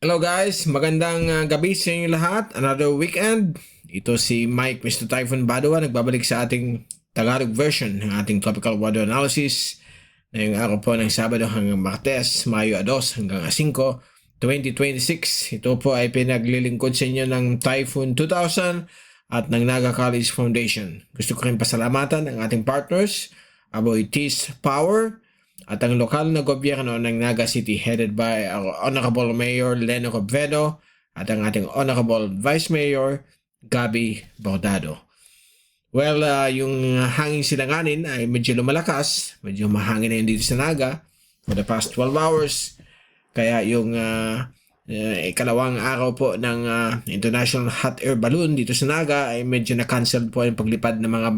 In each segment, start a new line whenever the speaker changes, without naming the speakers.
Hello guys, magandang gabi sa inyo lahat. Another weekend. Ito si Mike, Mr. Typhoon Badua, nagbabalik sa ating Tagalog version ng ating tropical weather analysis ngayong araw po ng Sabado hanggang Martes, Mayo 2 hanggang 5, 2026. Ito po ay pinaglilingkod sa inyo ng Typhoon 2000 at ng Naga College Foundation. Gusto ko rin pasalamatan ang ating partners, Aboy Tees Power, at ang lokal na gobyerno ng Naga City headed by our Honorable Mayor Leno Robredo at ang ating Honorable Vice Mayor Gabi Bordado. Well, yung hangin silanganin ay medyo lumalakas, medyo mahangin na yun dito sa Naga for the past 12 hours. Kaya yung ikalawang araw po ng International Hot Air Balloon dito sa Naga ay medyo na-cancel po yung paglipad ng mga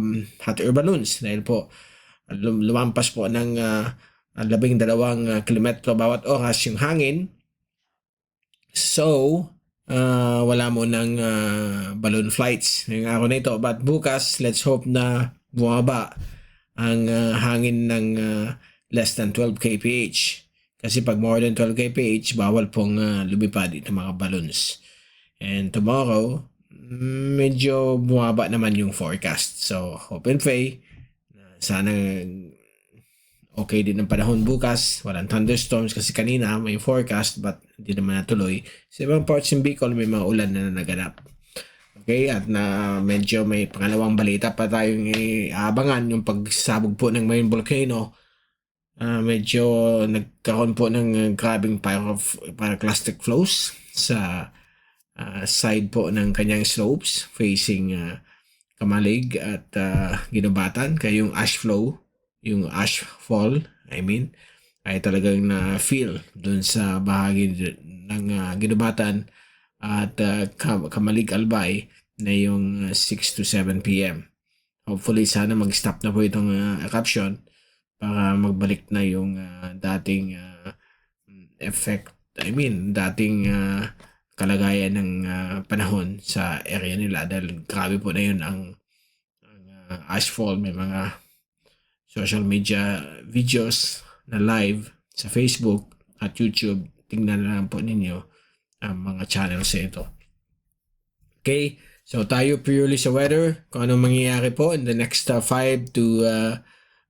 hot air balloons dahil po lumampas po ng 12 kilometro bawat oras yung hangin. So, wala mo ng balloon flights ngayong araw na ito. But bukas, let's hope na bumaba ang hangin ng less than 12 kph. Kasi pag more than 12 kph, bawal pong lumipad itong mga balloons. And tomorrow, medyo bumaba naman yung forecast. So, hope and pray. Sana okay din ang panahon bukas. Walang thunderstorms kasi kanina may forecast but hindi naman natuloy. Sa ibang parts ng Bicol may mga ulan na naganap. Okay, at na medyo may pangalawang balita pa tayong aabangan yung pagsabog po ng main volcano. Medyo nagkaroon po ng grabing pyroclastic flows sa side po ng kanyang slopes facing Kamalig at Ginubatan. Kaya yung ash flow, yung ash fall, ay talagang na-feel dun sa bahagi ng Ginubatan at Kamalig Albay na yung 6 to 7 p.m. Hopefully, sana mag-stop na po itong eruption para magbalik na yung dating effect, dating kalagayan ng panahon sa area nila dahil grabe po na yun ang ashfall. May mga social media videos na live sa Facebook at YouTube. Tingnan na lang po ninyo ang mga channels na ito. Okay, so tayo purely sa weather, kung anong mangyayari po in the next 5 to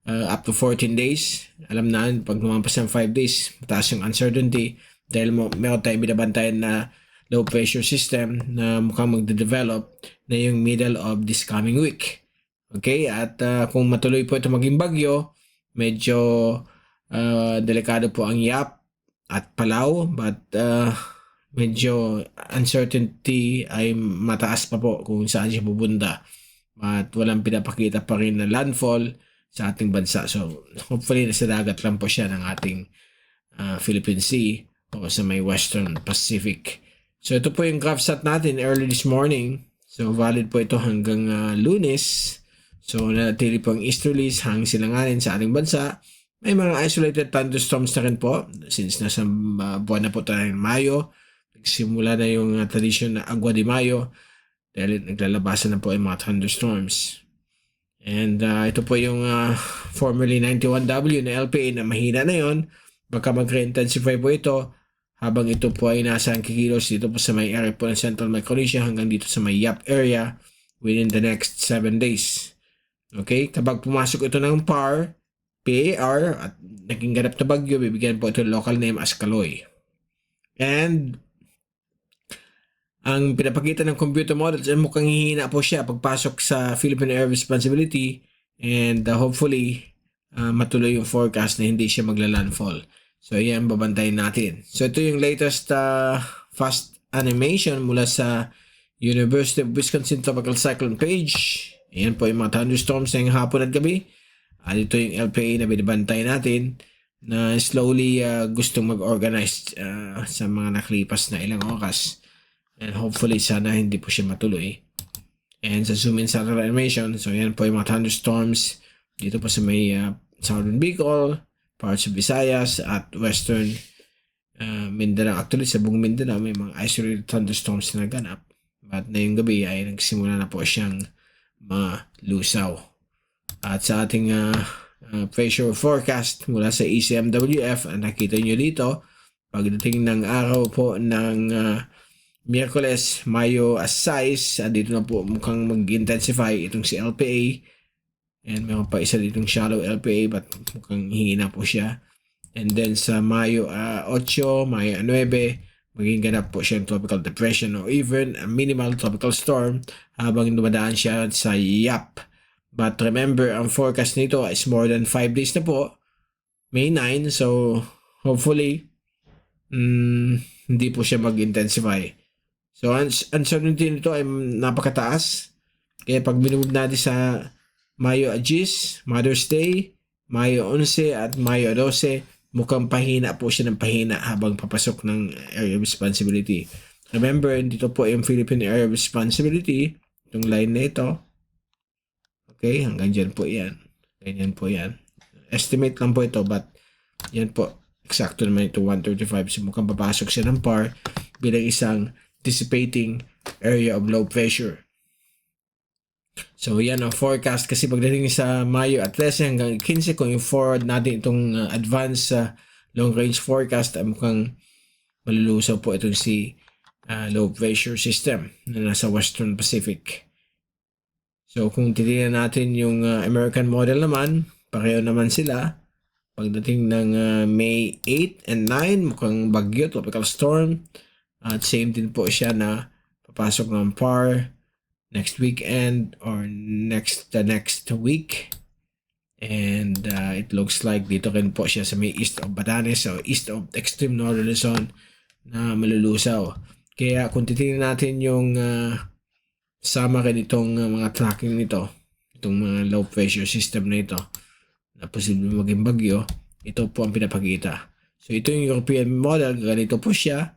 up to 14 days. Alam na, pag lumampas ng 5 days, mataas yung uncertainty dahil meron tayong binabantayan na low pressure system na mukhang magde-develop na yung middle of this coming week. Okay, at kung matuloy po ito maging bagyo, medyo delikado po ang Yap at Palau, but medyo uncertainty ay mataas pa po kung saan siya pupunta. At walang pinapakita pa rin na landfall sa ating bansa. So hopefully nasa dagat lang po siya ng ating Philippine Sea o sa may Western Pacific. So ito po yung graph stat natin early this morning. So valid po ito hanggang Lunes. So nanatili po ang easterlies hanging silanganin sa ating bansa. May mga isolated thunderstorms na rin po since nasa buwan na po tayo ng Mayo. Nagsimula na yung tradition na Agua de Mayo dahil naglalabasan na po yung mga thunderstorms. And ito po yung formerly 91W na LPA na mahina na yon. Baka mag-re-intensify po ito habang ito po ay nasa ang kikilos dito po sa may area po ng Central Micronesia hanggang dito sa may Yap area within the next 7 days. Okay, kapag pumasok ito ng PAR at naging ganap na bagyo, bibigyan po ito local name as Kaloy. And ang pinapakita ng computer models ay mukhang hihina po siya pagpasok sa Philippine Air Responsibility and hopefully matuloy yung forecast na hindi siya magla-landfall. So yan, babantayin natin. So ito yung latest fast animation mula sa University of Wisconsin Tropical Cyclone page. Ayan po yung mga thunderstorms ngayong hapon at gabi. At ito yung LPA na binibantay natin na slowly gustong mag-organize sa mga naklipas na ilang oras. And hopefully sana hindi po siya matuloy. And sa zoom in satellite animation, so yan po yung mga thunderstorms dito po sa may Southern Bicol, parts of Visayas at Western Mindanao. Actually sa buong Mindanao may mga isolated thunderstorms na naganap. But na yung gabi ay nagsimula na po siyang malusaw. At sa ating pressure forecast mula sa ECMWF, nakita nyo dito Pagdating ng araw po ng Miyerkules, Mayo as size, dito na po mukhang mag-intensify itong si LPA. And meron pa isa ditong shallow LPA but mukhang hihina po siya. And then sa Mayo 8, Mayo 9, maging ganap po siya ng tropical depression or even a minimal tropical storm habang dumadaan siya sa YAP. But remember, ang forecast nito is more than 5 days na po. May 9, so hopefully hindi po siya mag-intensify. So, uncertainty nito ay napakataas. Kaya pag minumove natin sa Mayo 10, Mother's Day, Mayo 11 at Mayo 12, mukhang pahina po siya ng pahina habang papasok ng Area of Responsibility. Remember, dito po yung Philippine Area of Responsibility, itong line na ito. Okay, hanggang dyan po yan. Ganyan po yan. Estimate lang po ito, but yan po. Eksakto naman ito, 135. So mukhang papasok siya ng PAR bilang isang dissipating area of low pressure. So yan ang forecast kasi pagdating sa Mayo at 13 hanggang 15, kung yung forward natin itong advanced long range forecast, mukhang malulusaw po itong si low pressure system na nasa Western Pacific. So kung titingnan natin yung American model naman, pareho naman sila. Pagdating ng May 8 and 9, mukhang bagyo, tropical storm. At same din po siya na papasok ng PAR next weekend or next week. And it looks like dito rin po siya sa may east of Batanes o east of extreme northern Luzon na malulusaw. Kaya kung titingnan natin yung sama rin itong mga tracking nito, itong mga low pressure system na ito, na posible maging bagyo, ito po ang pinapakita. So ito yung European model, ganito po siya,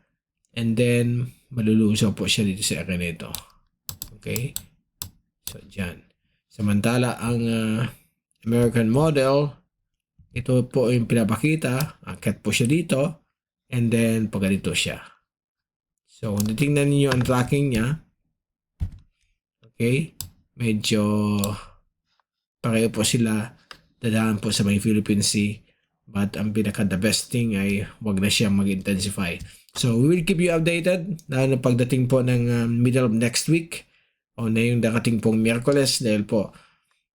and then malulusaw po siya dito sa area nito. Okay? So dyan. Samantala ang American model, ito po yung pinapakita, akit po siya dito, and then pag ganito siya. So kung titingnan niyo ang tracking niya, okay, medyo pareho po sila, dadaan po sa may Philippine Sea, but ang the best thing ay wag na siya mag-intensify. So we will keep you updated na pagdating po ng middle of next week o na yung darating pong Miyerkules, dahil po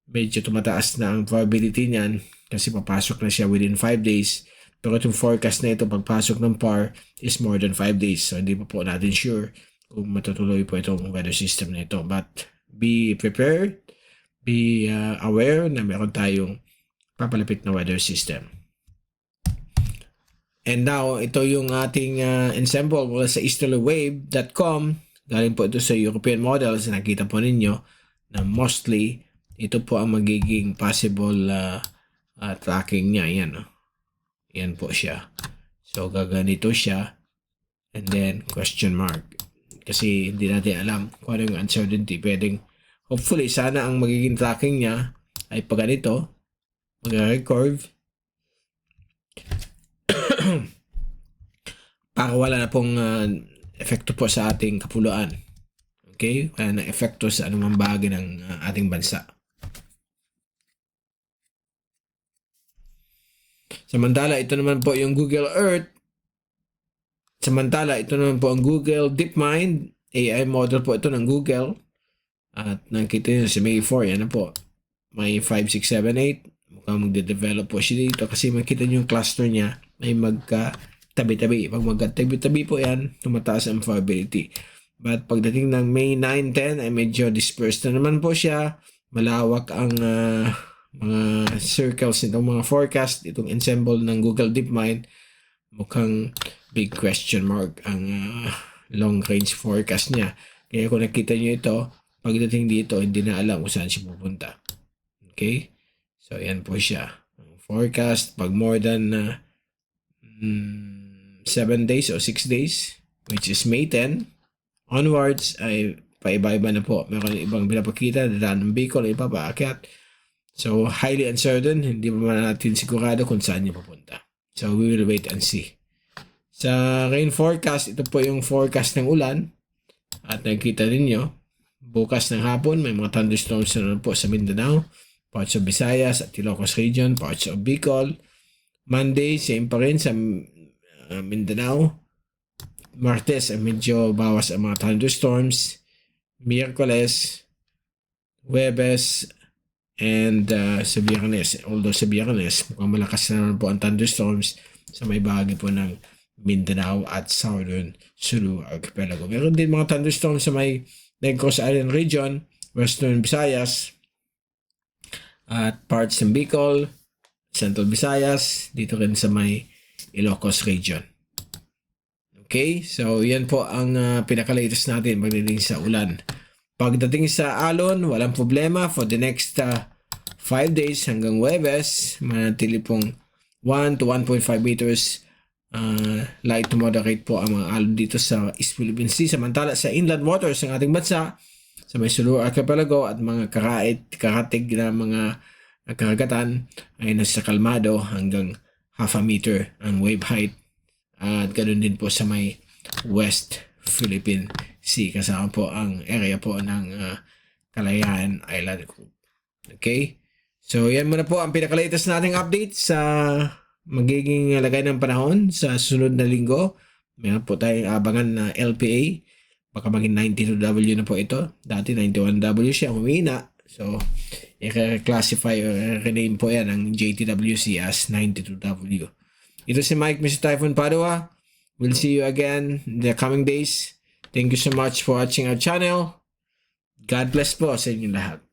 medyo tumataas na ang probability niyan kasi papasok na siya within 5 days. Pero itong forecast na ito, pagpasok ng PAR is more than 5 days. So hindi pa po natin sure kung matutuloy po itong weather system na ito. But be prepared, be aware na meron tayong papalapit na weather system. And now, ito yung ating ensemble mula sa easterlywave.com. Galing po ito sa European models. Nakita po ninyo na mostly ito po ang magiging possible tracking niya. Yan, yan po siya. So, gaganito siya. And then, question mark. Kasi hindi natin alam kung ano yung uncertainty. Pwedeng, hopefully, sana ang magiging tracking niya ay pag ganito. Mag-curve. Para wala na pong epekto po sa ating kapuluan. Okay? Wala na epekto sa anumang bahagi ng ating bansa. Samantala, ito naman po yung Google Earth. Samantala, ito naman po ang Google DeepMind. AI model po ito ng Google. At nakita nyo sa May 4, yan na po. May 5, 6, 7, 8. Mukhang magde-develop po siya dito kasi makita nyo yung cluster niya ay magka-tabi-tabi. Pag magka-tabi-tabi po yan, tumataas ang probability. But pagdating ng May 9, 10 ay medyo dispersed na naman po siya. Malawak ang mga circles nitong mga forecast, itong ensemble ng Google DeepMind. Mukhang big question mark ang long range forecast niya. Kaya kung nakita nyo ito, pagdating dito, hindi na alam kung saan siya pupunta. Okay? So, yan po siya. Forecast, pag more than 7 days o 6 days, which is May 10, onwards, ay paiba-iba na po. Meron ibang pinapakita, dadaan ng Bicol, iba paakyat. So, highly uncertain, hindi pa natin sigurado kung saan niya pupunta. So, we will wait and see. Sa rain forecast, ito po yung forecast ng ulan. At nakikita ninyo, bukas ng hapon, may mga thunderstorms na po sa Mindanao, parts of Visayas at Ilocos region, parts of Bicol. Monday, same pa rin sa Mindanao. Martes ay medyo bawas ang mga thunderstorms. Miyerkules, Huwebes, and sa Biyernes. Although sa Biyernes, mukhang malakas na naman po ang thunderstorms sa may bahagi po ng Mindanao at Southern Sulu Archipelago. Meron din mga thunderstorms sa may Negros Island region, Western Visayas, at parts ng Bicol, Central Visayas, dito rin sa may Ilocos region. Okay, so yan po ang pinaka-latest natin pagdating sa ulan. Pagdating sa alon, walang problema for the next 5 days hanggang Huwebes, manatili pong 1 to 1.5 meters light to moderate po ang mga alon dito sa East Philippine Sea. Samantala sa inland waters ng ating bansa, sa may Sulu Archipelago at mga karatig na mga karagatan ay nasa kalmado hanggang half a meter ang wave height. At ganoon din po sa may West Philippine Sea, kasama po ang area po ng Kalayaan Island Group. Okay? So yan muna po ang pinaka-latest nating update sa magiging lagay ng panahon sa sunod na linggo. Meron po tayong abangan na LPA. Baka maging 92W na po ito. Dati 91W siya, humina. So, i-classify or rename po yan ang JTWC as 92W. Ito si Mike, Mr. Typhoon Padua. We'll see you again in the coming days. Thank you so much for watching our channel. God bless po sa inyo lahat.